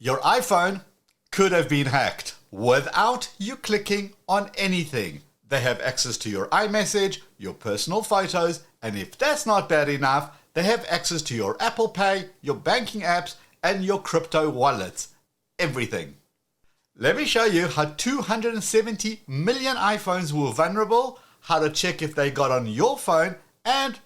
Your iPhone could have been hacked without you clicking on anything. They have access to your iMessage, your personal photos, and if that's not bad enough, they have access to your Apple Pay, your banking apps, and your crypto wallets. Everything. Let me show you how 270 million iPhones were vulnerable, how to check if they got on your phone, and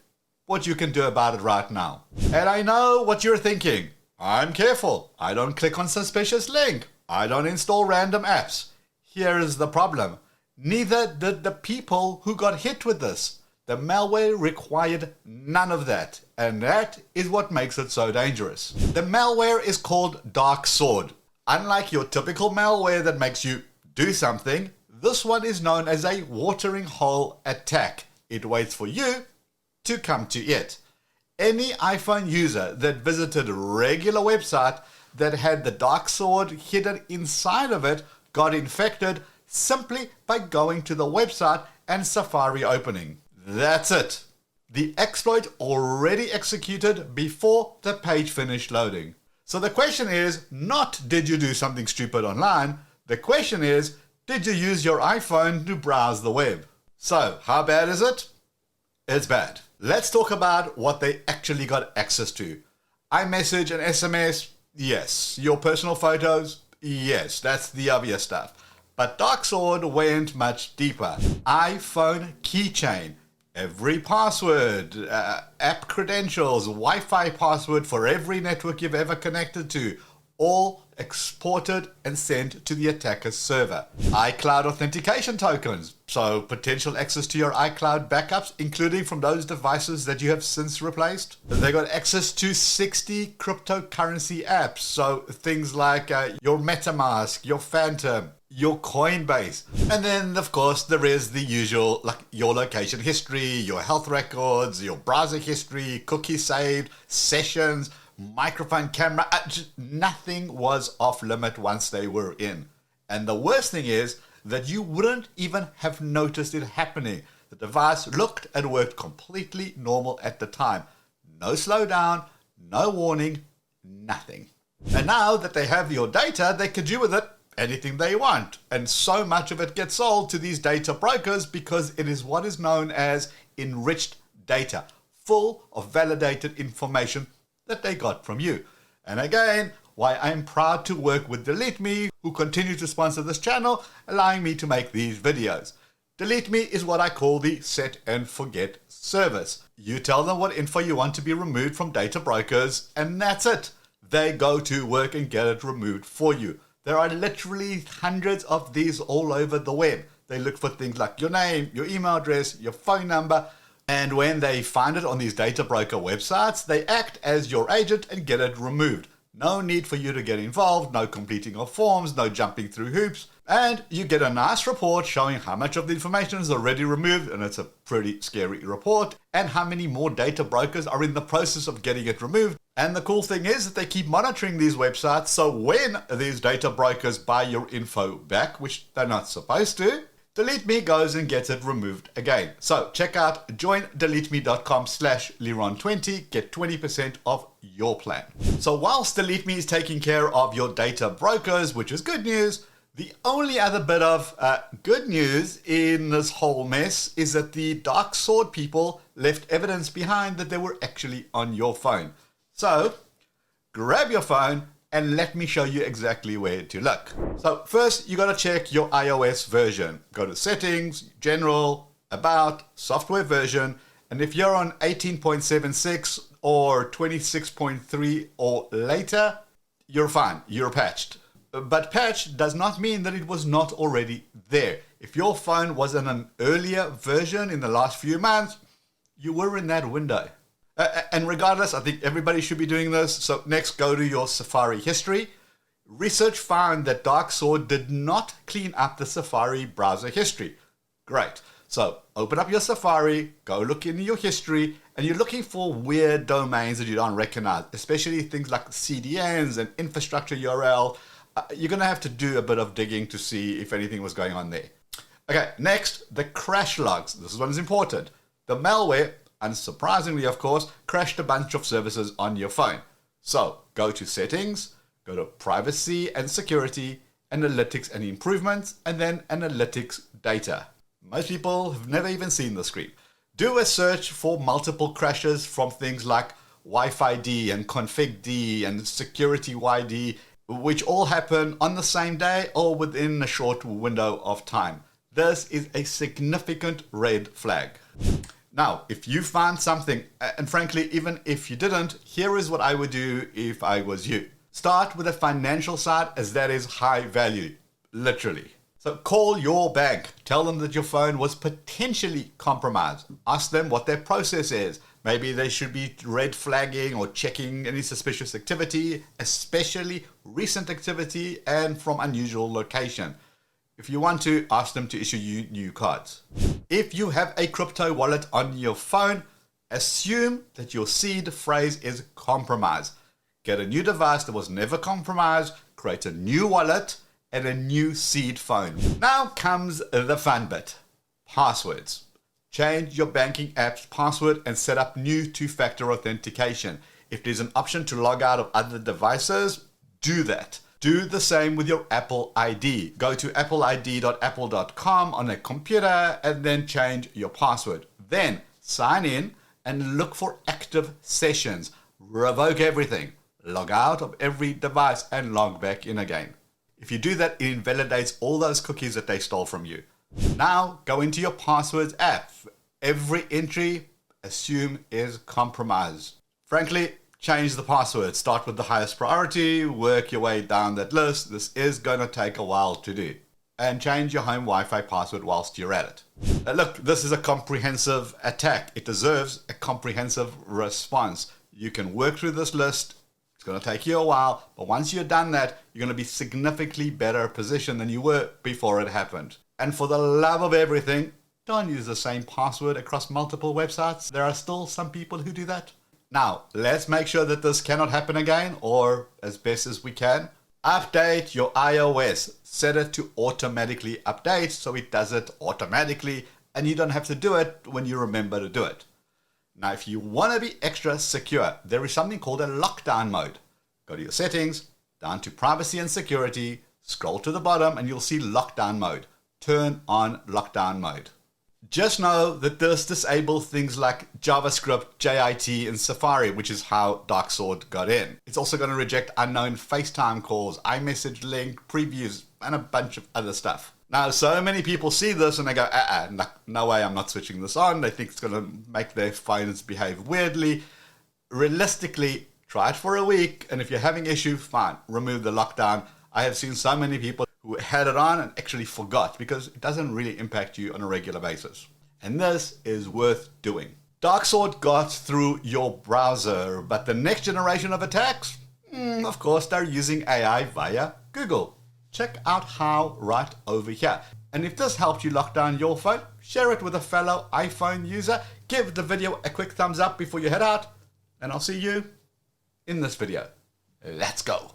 what you can do about it right now. And I know what you're thinking. I'm careful. I don't click on suspicious link. I don't install random apps. Here is the problem. Neither did the people who got hit with this. The malware required none of that, and that is what makes it so dangerous. The malware is called Dark Sword. Unlike your typical malware that makes you do something, this one is known as a watering hole attack. It waits for you to come to it. Any iPhone user that visited a regular website that had the Dark Sword hidden inside of it got infected simply by going to the website and Safari opening. That's it. The exploit already executed before the page finished loading. So the question is not did you do something stupid online, the question is did you use your iPhone to browse the web? So how bad is it? It's bad. Let's talk about what they actually got access to. iMessage and SMS, yes. Your personal photos, yes. That's the obvious stuff. But Dark Sword went much deeper. iPhone keychain, every password, app credentials, Wi-Fi password for every network you've ever connected to, all exported and sent to the attacker's server. iCloud authentication tokens, so potential access to your iCloud backups, including from those devices that you have since replaced. They got access to 60 cryptocurrency apps, so things like your MetaMask, your Phantom, your Coinbase. And then, of course, there is the usual, like your location history, your health records, your browser history, cookies saved, sessions, microphone, camera, nothing was off limit once they were in. And the worst thing is that you wouldn't even have noticed it happening. The device looked and worked completely normal at the time. No slowdown, no warning, nothing. And now that they have your data, they can do with it anything they want. And so much of it gets sold to these data brokers because it is what is known as enriched data, full of validated information that they got from you. And again, why I'm proud to work with DeleteMe, who continue to sponsor this channel, allowing me to make these videos. DeleteMe is what I call the set and forget service. You tell them what info you want to be removed from data brokers, and that's it. They go to work and get it removed for you. There are literally hundreds of these all over the web. They look for things like your name, your email address, your phone number, and when they find it on these data broker websites, they act as your agent and get it removed. No need for you to get involved, no completing of forms, no jumping through hoops, and you get a nice report showing how much of the information is already removed, and it's a pretty scary report, and how many more data brokers are in the process of getting it removed. And the cool thing is that they keep monitoring these websites, so when these data brokers buy your info back, which they're not supposed to, DeleteMe goes and gets it removed again. So check out joindeleteme.com/Liron20, get 20% off your plan. So whilst DeleteMe is taking care of your data brokers, which is good news, the only other bit of good news in this whole mess is that the Dark Sword people left evidence behind that they were actually on your phone. So grab your phone and let me show you exactly where to look. So first, you gotta check your iOS version. Go to Settings, General, About, Software Version, and if you're on 18.76 or 26.3 or later, you're fine, you're patched. But patched does not mean that it was not already there. If your phone was in an earlier version in the last few months, you were in that window. And regardless, I think everybody should be doing this. So next, go to your Safari history. Research found that Dark Sword did not clean up the Safari browser history. Great. So open up your Safari, go look in your history, and you're looking for weird domains that you don't recognize, especially things like CDNs and infrastructure URL. You're going to have to do a bit of digging to see if anything was going on there. Okay, next, the crash logs. This is what is important. The malware, unsurprisingly, of course, crashed a bunch of services on your phone. So go to Settings, Go to Privacy and Security, Analytics and Improvements, and then Analytics Data. Most people have never even seen the screen. Do a search for multiple crashes from things like Wi-Fi D and Config D and Security YD, which all happen on the same day or within a short window of time. This is a significant red flag. Now, if you found something, and frankly, even if you didn't, here is what I would do if I was you. Start with a financial side, as that is high value, literally. So call your bank, tell them that your phone was potentially compromised. Ask them what their process is. Maybe they should be red flagging or checking any suspicious activity, especially recent activity and from unusual location. If you want to, ask them to issue you new cards. If you have a crypto wallet on your phone, assume that your seed phrase is compromised. Get a new device that was never compromised, create a new wallet, and a new seed phone. Now comes the fun bit. Passwords. Change your banking app's password and set up new two-factor authentication. If there's an option to log out of other devices, do that. Do the same with your Apple ID. Go to appleid.apple.com on a computer and then change your password. Then sign in and look for active sessions. Revoke everything. Log out of every device and log back in again. If you do that, it invalidates all those cookies that they stole from you. Now go into your passwords app. Every entry, assume, is compromised. Frankly, change the password. Start with the highest priority, work your way down that list. This is going to take a while to do. And change your home Wi-Fi password whilst you're at it. Look, this is a comprehensive attack. It deserves a comprehensive response. You can work through this list. It's going to take you a while, but once you've done that, you're going to be significantly better positioned than you were before it happened. And for the love of everything, don't use the same password across multiple websites. There are still some people who do that. Now, let's make sure that this cannot happen again, or as best as we can, update your iOS. Set it to automatically update so it does it automatically, and you don't have to do it when you remember to do it. Now, if you want to be extra secure, there is something called a lockdown mode. Go to your settings, down to privacy and security, scroll to the bottom, and you'll see lockdown mode. Turn on lockdown mode. Just know that this disables things like JavaScript, JIT, and Safari, which is how Darksword got in. It's also going to reject unknown FaceTime calls, iMessage link, previews, and a bunch of other stuff. Now, so many people see this and they go, no way, I'm not switching this on. They think it's going to make their phones behave weirdly. Realistically, try it for a week, and if you're having issue, fine, remove the lockdown. I have seen so many people who had it on and actually forgot because it doesn't really impact you on a regular basis. And this is worth doing. Darksword got through your browser, but the next generation of attacks, of course, they're using AI via Google. Check out how right over here. And if this helped you lock down your phone, share it with a fellow iPhone user. Give the video a quick thumbs up before you head out, and I'll see you in this video. Let's go.